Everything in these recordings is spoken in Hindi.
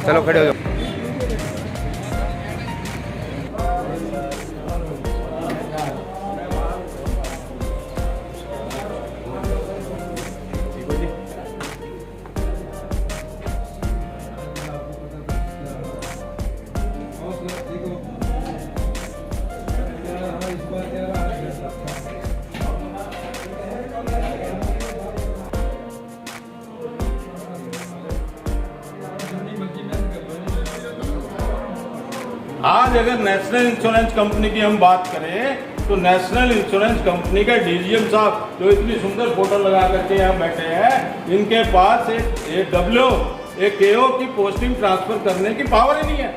चलो खड़े हो जाओ। आज अगर नेशनल इंश्योरेंस कंपनी की हम बात करें तो नेशनल इंश्योरेंस कंपनी का डीजीएम साहब जो इतनी सुंदर फोटो लगा करके यहाँ बैठे हैं, इनके पास एक डब्ल्यू एक केओ की पोस्टिंग ट्रांसफर करने की पावर ही नहीं है।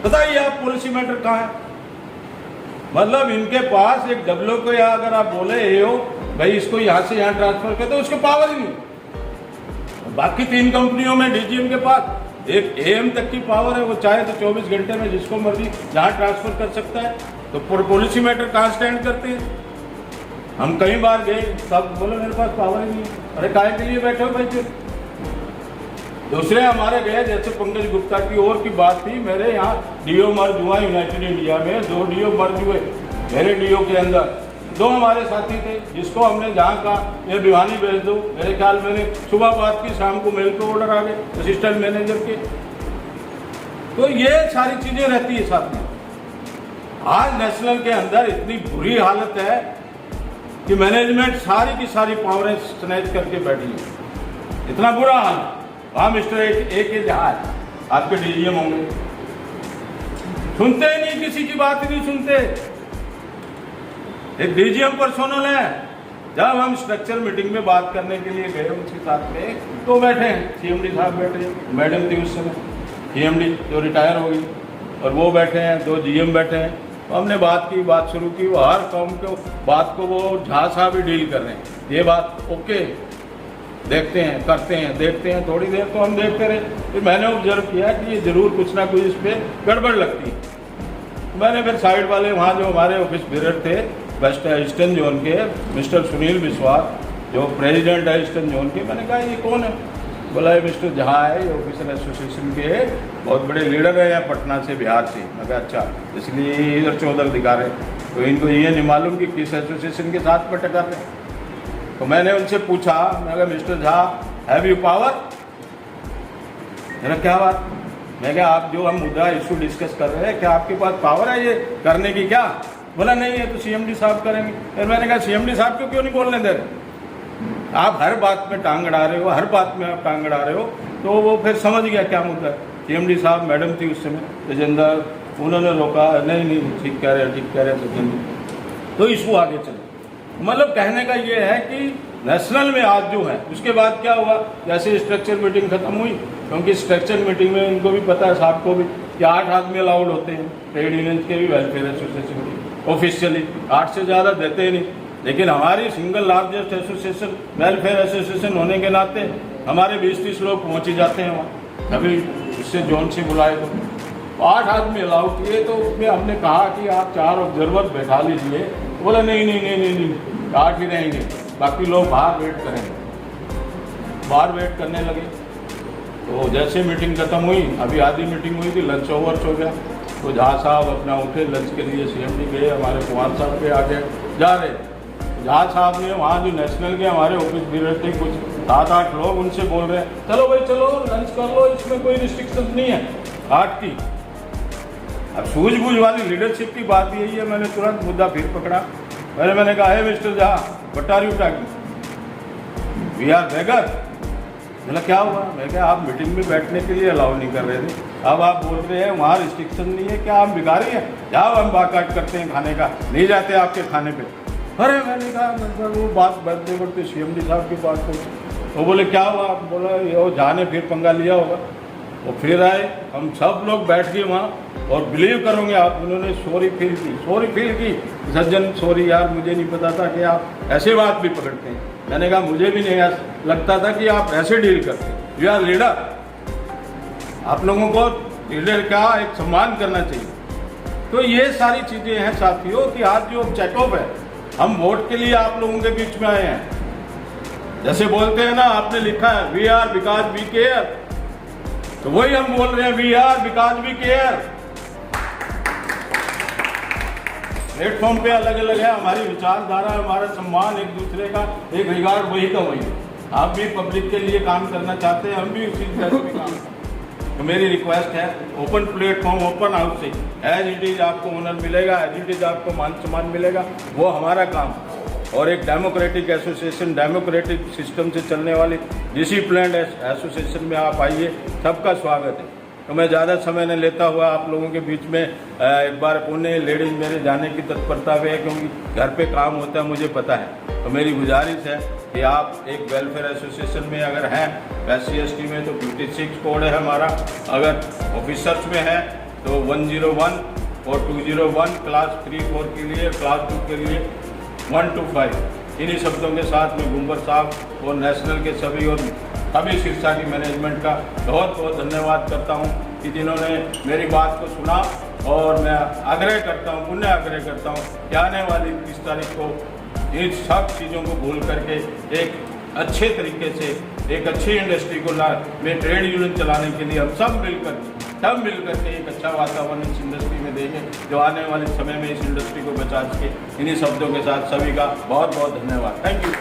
बताइए आप पॉलिसी मैटर कहाँ है? मतलब इनके पास एक डब्ल्यू को या अगर आप बोले एओ भाई इसको यहाँ से यहाँ ट्रांसफर कर दो, उसको पावर ही नहीं। बाकी 3 कंपनियों में डीजीएम के पास एक एएम तक की पावर है, वो चाहे तो 24 घंटे में जिसको मर्जी जहाँ ट्रांसफर कर सकता है। तो पॉलिसी मैटर कहाँ स्टैंड करते हैं? हम कई बार गए, सब बोले मेरे पास पावर ही नहीं है। अरे काहे के लिए बैठे हो भाई? फिर दूसरे हमारे गए, जैसे पंकज गुप्ता की और की बात थी, मेरे यहाँ डीओ मर्ज हुआ यूनाइटेड इंडिया में, 2 डीओ मर्ज हुए मेरे डीओ के अंदर। 2 हमारे साथी थे जिसको हमने जहाँ कहा ये भिवानी भेज दो, मेरे ख्याल मैंने सुबह बात की, शाम को मेल पे ऑर्डर आ गए असिस्टेंट मैनेजर के। तो ये सारी चीजें रहती है साथ में। आज नेशनल के अंदर इतनी बुरी हालत है कि मैनेजमेंट सारी की सारी पावरें स्नैच करके बैठी है। इतना बुरा हाल। वहां मिस्टर ए के जहाज आपके डीजीएम होंगे, सुनते ही नहीं, किसी की बात ही नहीं सुनते। एक डीजीएम पर्सोनल है, जब हम स्ट्रक्चर मीटिंग में बात करने के लिए गए उनके साथ में, तो बैठे हैं सीएमडी साहब बैठे, मैडम थी उस समय सीएमडी जो रिटायर हो गई, और वो बैठे हैं, 2 जीएम बैठे हैं। तो हमने बात की, बात शुरू की, वो हर कौम के बात को वो झा साहब ही डील कर रहे हैं। ये बात ओके, देखते हैं, करते हैं, देखते हैं। थोड़ी देर तो हम देखते रहे, फिर मैंने ऑब्जर्व किया कि ये जरूर कुछ ना कुछ इस पर गड़बड़ लगती है। मैंने फिर साइड वाले वहाँ जो हमारे ऑफिस बिरर थे वेस्ट ईस्टर्न जोन के, मिस्टर सुनील विश्वास जो प्रेसिडेंट है ईस्टर्न जोन के, मैंने कहा ये कौन है? बोला ये मिस्टर जहाँ है, ये ऑफिसर एसोसिएशन के बहुत बड़े लीडर है यहाँ पटना से, बिहार से। मैं कहा अच्छा, इसलिए इधर से उधर दिखा रहे, तो इनको ये नहीं मालूम कि किस एसोसिएशन के साथ में टकर रहे। तो मैंने उनसे पूछा, मैं कहा mister Jha have you power? मेरा क्या बात? मैं कहा आप जो हम मुद्दा इशू डिस्कस कर रहे हैं, क्या आपके पास पावर है ये करने की? क्या बोला नहीं है तो सीएमडी साहब करेंगे। फिर मैंने कहा सीएमडी साहब को क्यों नहीं बोलने दे रहे? आप हर बात में टांग अड़ा रहे हो, हर बात में आप टांग अड़ा रहे हो। तो वो फिर समझ गया क्या मुद्दा है। सीएमडी साहब मैडम थी उस समय तेजेंद्र, उन्होंने रोका, नहीं ठीक कह रहे सचिन। तो इशू आगे चले। मतलब कहने का ये है कि नेशनल में आज जो है, उसके बाद क्या हुआ, जैसे स्ट्रक्चर मीटिंग खत्म हुई, क्योंकि स्ट्रक्चर मीटिंग में इनको भी पता है, साहब को भी, कि 8 आदमी अलाउड होते हैं ट्रेड यूनियन के भी, वेलफेयर एसोसिएशन के ऑफिशियली 8 से ज़्यादा देते ही नहीं। लेकिन हमारी single largest association welfare association होने के नाते हमारे 20-30 लोग पहुँच ही जाते हैं वहाँ, कभी उससे जोन से बुलाए तो 8 आदमी अलाउड किए। तो उसमें हमने कहा कि आप 4 ऑब्जर्वर बैठा लीजिए। बोला नहीं 8 ही रहेंगे, बाकी लोग बाहर वेट करेंगे। बाहर वेट करने लगे। तो जैसे मीटिंग खत्म हुई, अभी आधी मीटिंग हुई थी, लंच ओवर हो गया। तो झा साहब अपना उठे लंच के लिए, सीएमडी गए, हमारे कुमार साहब के आगे जा रहे। झा साहब ने वहाँ जो नेशनल के हमारे ऑफिस भी रहते कुछ 7-8 लोग, उनसे बोल रहे हैं चलो भाई चलो लंच कर लो, इसमें कोई रिस्ट्रिक्शन नहीं है 8 की। अब सूझबूझ वाली लीडरशिप की बात यही है। मैंने तुरंत मुद्दा फिर पकड़ा। मैंने कहा है mister Jha, what are you talking? We are beggar. मतलब क्या हुआ? मैं क्या आप मीटिंग में बैठने के लिए अलाउ नहीं कर रहे थे, अब आप बोल रहे हैं वहाँ रिस्ट्रिक्शन नहीं है, क्या आप भिखारी हैं? जाओ हम बाकाट करते हैं खाने का, नहीं जाते आपके खाने पे। अरे मैंने कहा मतलब वो बात बढ़ते बढ़ते सीएमडी साहब के पास पहुँचे। वो बोले क्या हुआ? बोला ये झा ने फिर पंगा लिया होगा। वो फिर आए, हम सब लोग बैठ गए वहाँ, और बिलीव करोगे आप, उन्होंने सॉरी फील की। सज्जन सॉरी यार, मुझे नहीं पता था कि आप ऐसे बात भी पकड़ते हैं। मैंने कहा मुझे भी नहीं लगता था कि आप ऐसे डील करते हैं। यू आर लीडर, आप लोगों को लीडर का एक सम्मान करना चाहिए। तो ये सारी चीज़ें हैं साथियों कि आज जो चेकअप है, हम वोट के लिए आप लोगों के बीच में आए हैं। जैसे बोलते हैं ना, आपने लिखा है we are because we care, तो वही हम बोल रहे हैं, we are because we care. Platform पे अलग अलग है, हमारी विचारधारा, हमारा सम्मान एक दूसरे का, एक रिगार्ड वही का वही। आप भी पब्लिक के लिए काम करना चाहते हैं, हम भी उसी तरह से काम करते हैं। तो मेरी रिक्वेस्ट है, ओपन प्लेटफॉर्म, ओपन हाउस से एज इट इज आपको ऑनर मिलेगा, एज इट इज आपको मान सम्मान मिलेगा, वो हमारा काम। और एक डेमोक्रेटिक एसोसिएशन, डेमोक्रेटिक सिस्टम से चलने वाली डिसिप्लिन्ड एसोसिएशन में आप आइए, सबका स्वागत है। तो मैं ज़्यादा समय न लेता हुआ आप लोगों के बीच में एक बार पुणे लेडीज़ मेरे जाने की तत्परता में है, क्योंकि घर पे काम होता है, मुझे पता है। तो मेरी गुजारिश है कि आप एक वेलफेयर एसोसिएशन में अगर हैं, SC/ST में तो 56 कोड है हमारा, अगर ऑफिसर्स में है तो 101 और 201, क्लास 3-4 के लिए, क्लास 2 के लिए 1-5। इन्हीं शब्दों के साथ में गुम्बर साहब और नेशनल के सभी और सभी शिक्षा की मैनेजमेंट का बहुत बहुत धन्यवाद करता हूं कि जिन्होंने मेरी बात को सुना। और मैं आग्रह करता हूं, पुनः आग्रह करता हूं कि आने वाली 30 तारीख को इन सब चीज़ों को भूल करके एक अच्छे तरीके से एक अच्छी इंडस्ट्री को में ट्रेड यूनियन चलाने के लिए हम सब मिलकर के एक अच्छा वातावरण इस इंडस्ट्री में देंगे, जो आने वाले समय में इस इंडस्ट्री को बचा सके। इन्हीं शब्दों के साथ सभी का बहुत बहुत धन्यवाद। Thank you.